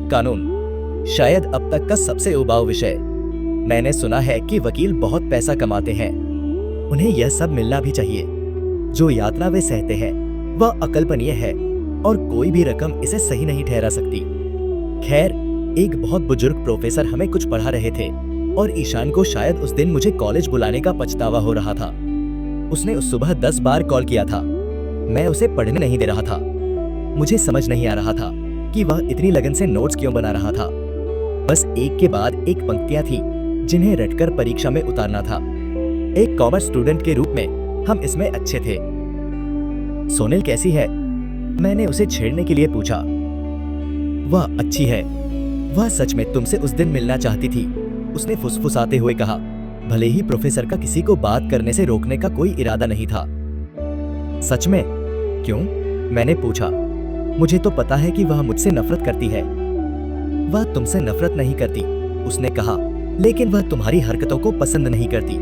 कानून शायद अब तक का सबसे उबाऊ विषय। मैंने सुना है कि वकील बहुत पैसा कमाते हैं, उन्हें यह सब मिलना भी चाहिए। जो यातना वे सहते हैं वह अकल्पनीय है और कोई भी रकम इसे सही नहीं ठहरा सकती। खैर, एक बहुत बुजुर्ग प्रोफेसर हमें कुछ पढ़ा रहे थे और ईशान को शायद उस दिन मुझे कॉलेज बुलाने का पछतावा हो रहा था। उसने उस सुबह 10 बार कॉल किया था। मैं उसे पढ़ने नहीं दे रहा था। मुझे समझ नहीं आ रहा था कि वह इतनी लगन से नोट्स क्यों बना रहा था। बस एक के बाद एक पंक्तियां थी जिन्हें रटकर परीक्षा में उतारना था। एक कॉमर्स स्टूडेंट के रूप में हम इसमें अच्छे थे। सोनल कैसी है? मैंने उसे छेड़ने के लिए पूछा। वह अच्छी है। वह सच में तुमसे उस दिन मिलना चाहती थी, उसने फुसफुसाते हुए कहा। भले ही प्रोफेसर का किसी को बात करने से रोकने का कोई इरादा नहीं था। सच में? क्यों? मैंने पूछा। मुझे तो पता है कि वह मुझसे नफरत करती है। वह तुमसे नफरत नहीं करती, उसने कहा, लेकिन वह तुम्हारी हरकतों को पसंद नहीं करती।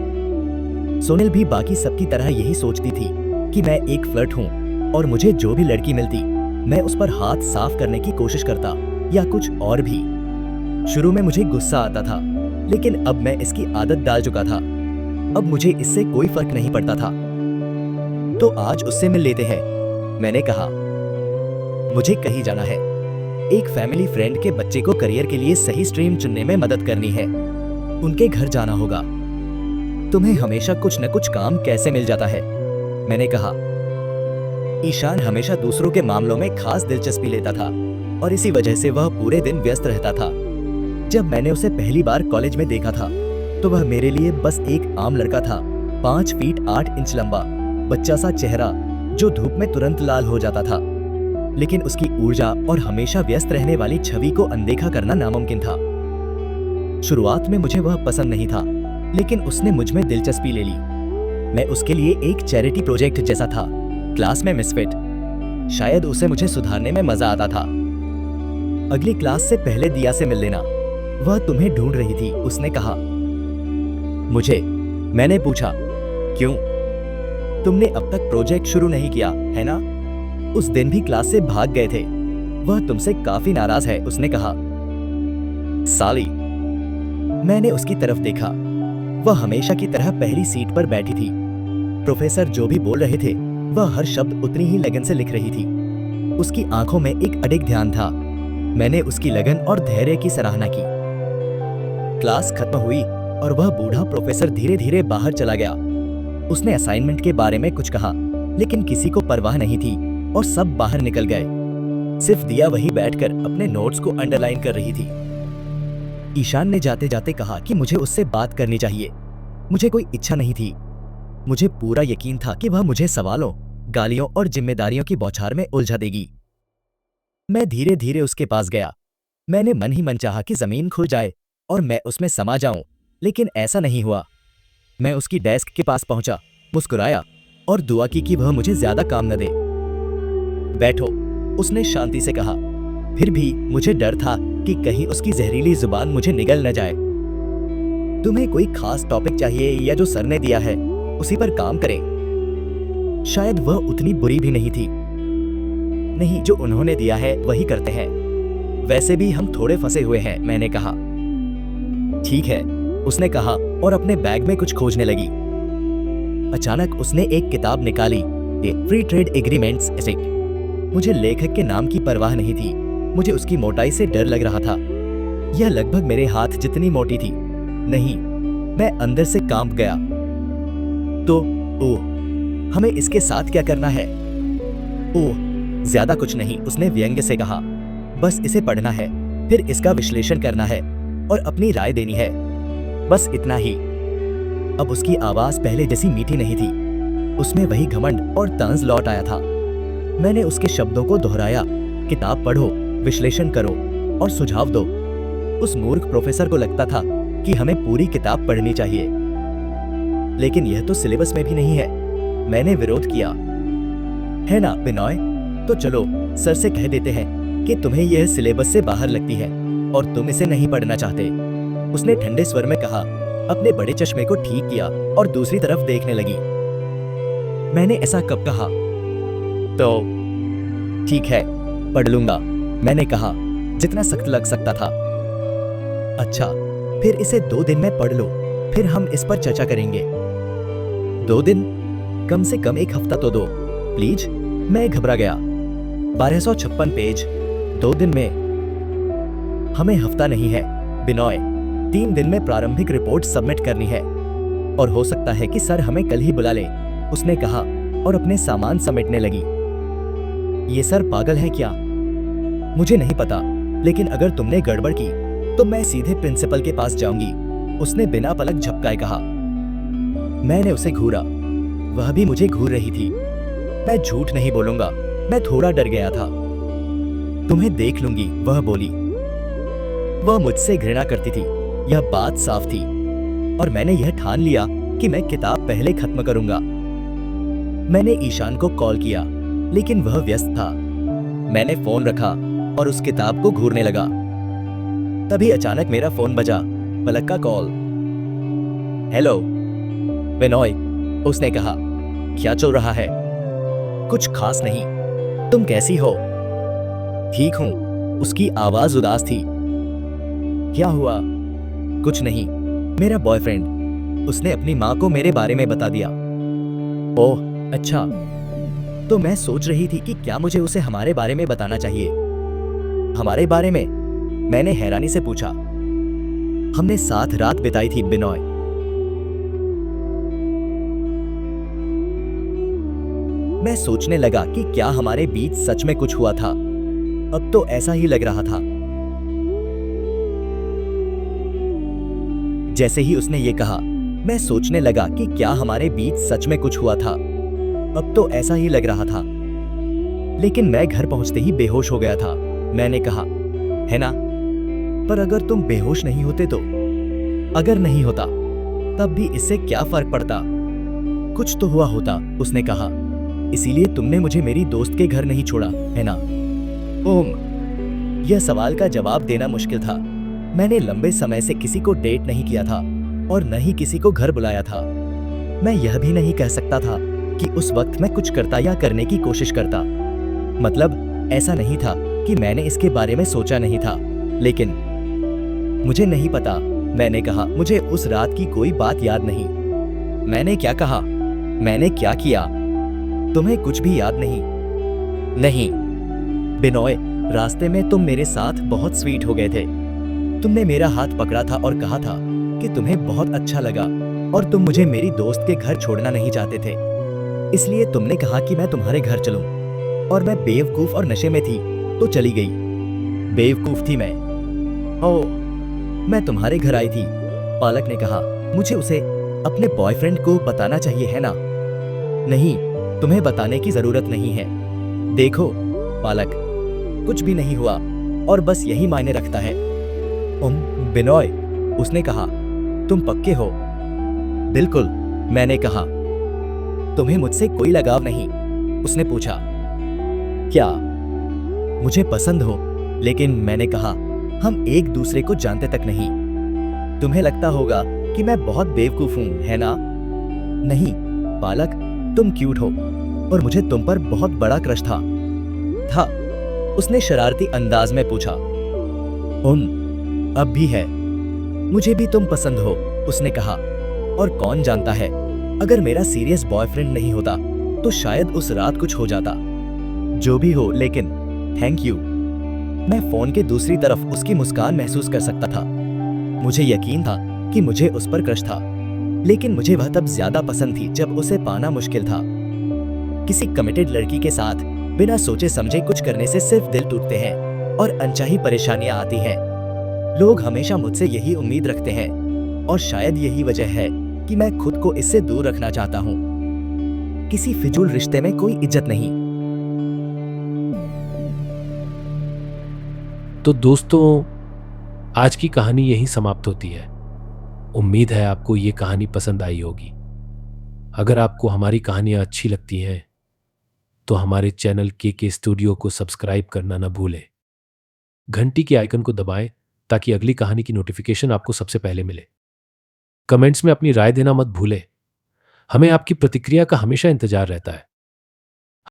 सोनल भी बाकी सबकी तरह यही सोचती थी कि मैं एक फ्लर्ट हूँ और मुझे जो भी लड़की मिलती मैं उस पर हाथ साफ करने की कोशिश करता या कुछ और भी। शुरू में मुझे गुस्सा आता था, लेकिन अब मैं इसकी आदत डाल चुका था। अब मुझे इससे कोई फर्क नहीं पड़ता था। तो आज उससे मिल लेते हैं, मैंने कहा। मुझे कहीं जाना है। एक फैमिली फ्रेंड के बच्चे को करियर के लिए सही स्ट्रीम चुनने में मदद करनी है। उनके घर जाना होगा। तुम्हें हमेशा कुछ न कुछ काम कैसे मिल जाता है? मैंने कहा। ईशान हमेशा दूसरों के मामलों में खास दिलचस्पी लेता था और इसी वजह से वह पूरे दिन व्यस्त रहता था। जब मैंने उसे पहली बार कॉलेज में देखा था तो वह मेरे लिए बस एक आम लड़का था, 5 फीट 8 इंच लंबा, बच्चा सा चेहरा जो धूप में तुरंत लाल हो जाता था। लेकिन उसकी ऊर्जा और हमेशा व्यस्त रहने वाली छवि को अनदेखा करना नामुमकिन था। शुरुआत में मुझे वह पसंद नहीं था, लेकिन उसने मुझ में दिलचस्पी ले ली। मैं उसके लिए एक चैरिटी प्रोजेक्ट जैसा था, क्लास में मिसफिट। शायद उसे मुझे सुधारने में मजा आता था। अगली क्लास से पहले दिया से मिल लेना, वह तुम्हें ढूंढ रही थी, उसने कहा। मुझे? मैंने पूछा। क्यों? तुमने अब तक प्रोजेक्ट शुरू नहीं किया है ना? उस दिन भी क्लास से भाग गए थे। वह तुमसे काफी नाराज है, उसने कहा। साली। मैंने उसकी तरफ देखा। वह हमेशा की तरह पहली सीट पर बैठी थी। प्रोफेसर जो भी बोल रहे थे वह हर शब्द उतनी ही लगन से लिख रही थी। उसकी आंखों में एक अडिग ध्यान था। मैंने उसकी लगन और धैर्य की सराहना की। क्लास खत्म हुई और वह बूढ़ा प्रोफेसर धीरे धीरे बाहर चला गया। उसने असाइनमेंट के बारे में कुछ कहा, लेकिन किसी को परवाह नहीं थी और सब बाहर निकल गए। सिर्फ दिया वहीं बैठकर अपने नोट्स को अंडरलाइन कर रही थी। ईशान ने जाते जाते कहा कि मुझे उससे बात करनी चाहिए। मुझे कोई इच्छा नहीं थी। मुझे पूरा यकीन था कि वह मुझे सवालों, गालियों और जिम्मेदारियों की बौछार में उलझा देगी। मैं धीरे धीरे उसके पास गया। मैंने मन ही मन चाहा कि जमीन खुल जाए और मैं उसमें समा जाऊं, लेकिन ऐसा नहीं हुआ। मैं उसकी डेस्क के पास पहुंचा, मुस्कुराया और दुआ की कि वह मुझे ज्यादा काम न दे। बैठो, उसने शांति से कहा। फिर भी मुझे डर था कि कहीं उसकी जहरीली जुबान मुझे निगल न जाए। तुम्हें कोई खास टॉपिक चाहिए या जो सर ने दिया है उसी पर काम करें। शायद वह उतनी बुरी भी नहीं थी। नहीं, जो उन्होंने दिया है वही करते हैं। वैसे भी हम थोड़े फंसे हुए हैं, मैंने कहा। ठीक है, उसने कहा और अपने बैग में कुछ खोजने लगी। अचानक उसने एक किताब निकाली, फ्री ट्रेड एग्रीमेंट्स एक्ट। मुझे लेखक के नाम की परवाह नहीं थी। मुझे उसकी मोटाई से डर लग रहा था। यह लगभग मेरे हाथ जितनी मोटी थी। नहीं, मैं अंदर से कांप गया। तो हमें इसके साथ क्या करना है? ज्यादा कुछ नहीं, उसने व्यंग्य से कहा। बस इसे पढ़ना है, फिर इसका विश्लेषण करना है और अपनी राय देनी है। बस इतना ही। अब उसकी आवाज पहले जैसी मीठी नहीं थी। उसमें वही घमंड और तंज लौट आया था। मैंने उसके शब्दों को दोहराया, किताब पढ़ो, विश्लेषण करो और सुझाव दो। उस मूर्ख प्रोफेसर को लगता था कि हमें पूरी किताब पढ़नी चाहिए, लेकिन यह तो सिलेबस में भी नहीं है। मैंने विरोध किया। है ना बिनॉय? तो चलो सर से कह देते हैं कि तुम्हें यह सिलेबस से बाहर लगती है और तुम इसे नहीं पढ़ना चाहते, उसने ठंडे स्वर में कहा। अपने बड़े चश्मे को ठीक किया और दूसरी तरफ देखने लगी। मैंने ऐसा कब कहा? तो ठीक है, पढ़ लूंगा, मैंने कहा। जितना सख्त लग सकता था। अच्छा, फिर इसे 2 दिन में पढ़ लो, फिर हम इस पर चर्चा करेंगे। 2 दिन? कम से कम 1 हफ्ता तो दो प्लीज। मैं घबरा गया। 1256 पेज, 2 दिन में? हमें हफ्ता नहीं है बिनॉय, 3 दिन में प्रारंभिक रिपोर्ट सबमिट करनी है, और हो सकता है कि सर हमें कल ही बुला ले, उसने कहा और अपने सामान समेटने लगी। ये सर पागल है क्या? मुझे नहीं पता, लेकिन अगर तुमने गड़बड़ की तो मैं सीधे प्रिंसिपल के पास जाऊंगी, उसने बिना पलक झपकाए कहा। मैंने उसे घूरा, वह भी मुझे घूर रही थी। मैं झूठ नहीं बोलूंगा, मैं थोड़ा डर गया था। तुम्हें देख लूंगी, वह बोली। वह मुझसे घृणा करती थी, यह बात साफ थी, और मैंने यह ठान लिया कि मैं किताब पहले खत्म करूंगा। मैंने ईशान को कॉल किया, लेकिन वह व्यस्त था। मैंने फोन रखा और उस किताब को घूरने लगा। तभी अचानक मेरा फोन बजा, पलक का कॉल। हेलो विनॉय, उसने कहा। क्या चल रहा है? कुछ खास नहीं, तुम कैसी हो? ठीक हूं, उसकी आवाज उदास थी। क्या हुआ? कुछ नहीं, मेरा बॉयफ्रेंड, उसने अपनी माँ को मेरे बारे में बता दिया। ओह अच्छा, तो मैं सोच रही थी कि क्या मुझे उसे हमारे बारे में बताना चाहिए। हमारे बारे में? मैंने हैरानी से पूछा। हमने साथ रात बिताई थी बिनॉय। मैं सोचने लगा कि क्या हमारे बीच सच में कुछ हुआ था। अब तो ऐसा ही लग रहा था। जैसे ही उसने ये कहा, मैं सोचने लगा कि क्या हमारे बीच सच में कुछ हुआ था। अब तो ऐसा ही लग रहा था। लेकिन मैं घर पहुंचते ही बेहोश हो गया था। मैंने कहा, है ना? पर अगर तुम बेहोश नहीं होते तो? अगर नहीं होता तब भी इससे क्या फर्क पड़ता? कुछ तो हुआ होता, उसने कहा। इसीलिए तुमने मुझे मेरी दोस्त के घर नहीं छोड़ा, है ना? ओम, यह सवाल का जवाब देना मुश्किल था। मैंने लंबे समय से किसी को डेट नहीं किया था और न ही किसी को घर बुलाया था। मैं यह भी नहीं कह सकता था कि उस वक्त मैं कुछ करता या करने की कोशिश करता। मतलब ऐसा नहीं था कि मैंने इसके बारे में सोचा नहीं था, लेकिन मुझे नहीं पता, मैंने कहा। मुझे उस रात की कोई बात याद नहीं। मैंने क्या कहा? मैंने क्या किया? तुम्हें कुछ भी याद नहीं? नहीं बिनॉय, रास्ते में तुम मेरे साथ बहुत स्वीट हो गए थे। तुमने मेरा हाथ पकड़ा था और कहा था कि तुम्हें बहुत अच्छा लगा और तुम मुझे मेरी दोस्त के घर छोड़ना नहीं चाहते थे। इसलिए तुमने कहा कि मैं तुम्हारे घर चलूं, और मैं बेवकूफ और नशे में थी तो चली गई। बेवकूफ थी मैं। ओह, मैं तुम्हारे घर आई थी, पालक ने कहा। मुझे उसे अपने बॉयफ्रेंड को बताना चाहिए, है ना? नहीं, तुम्हें बताने की जरूरत नहीं है। देखो पालक, कुछ भी नहीं हुआ और बस यही मायने रखता है। बिनॉय, उसने कहा, तुम पक्के हो? बिल्कुल, मैंने कहा। तुम्हें मुझसे कोई लगाव नहीं? उसने पूछा। क्या मुझे पसंद हो? लेकिन मैंने कहा, हम एक दूसरे को जानते तक नहीं। तुम्हें लगता होगा कि मैं बहुत बेवकूफ हूं, है ना? नहीं पालक, तुम क्यूट हो और मुझे तुम पर बहुत बड़ा क्रश था। उसने शरारती अंदाज में पूछा। अब भी है। मुझे भी तुम पसंद हो, उसने कहा। और कौन जानता है, अगर मेरा सीरियस बॉयफ्रेंड नहीं होता तो शायद उस रात कुछ हो जाता। जो भी हो, लेकिन थैंक यू। मैं फोन के दूसरी तरफ उसकी मुस्कान महसूस कर सकता था। मुझे यकीन था कि मुझे उस पर क्रश था, लेकिन मुझे वह तब ज्यादा पसंद थी जब उसे पाना मुश्किल था। किसी कमिटेड लड़की के साथ बिना सोचे समझे कुछ करने से सिर्फ दिल टूटते हैं और अनचाही परेशानियां आती हैं। लोग हमेशा मुझसे यही उम्मीद रखते हैं, और शायद यही वजह है कि मैं खुद को इससे दूर रखना चाहता हूँ। किसी फिजूल रिश्ते में कोई इज्जत नहीं। तो दोस्तों, आज की कहानी यहीं समाप्त होती है। उम्मीद है आपको ये कहानी पसंद आई होगी। अगर आपको हमारी कहानियां अच्छी लगती हैं तो हमारे चैनल के स्टूडियो को सब्सक्राइब करना न भूलें। घंटी के आइकन को दबाएं ताकि अगली कहानी की नोटिफिकेशन आपको सबसे पहले मिले। कमेंट्स में अपनी राय देना मत भूलें। हमें आपकी प्रतिक्रिया का हमेशा इंतजार रहता है।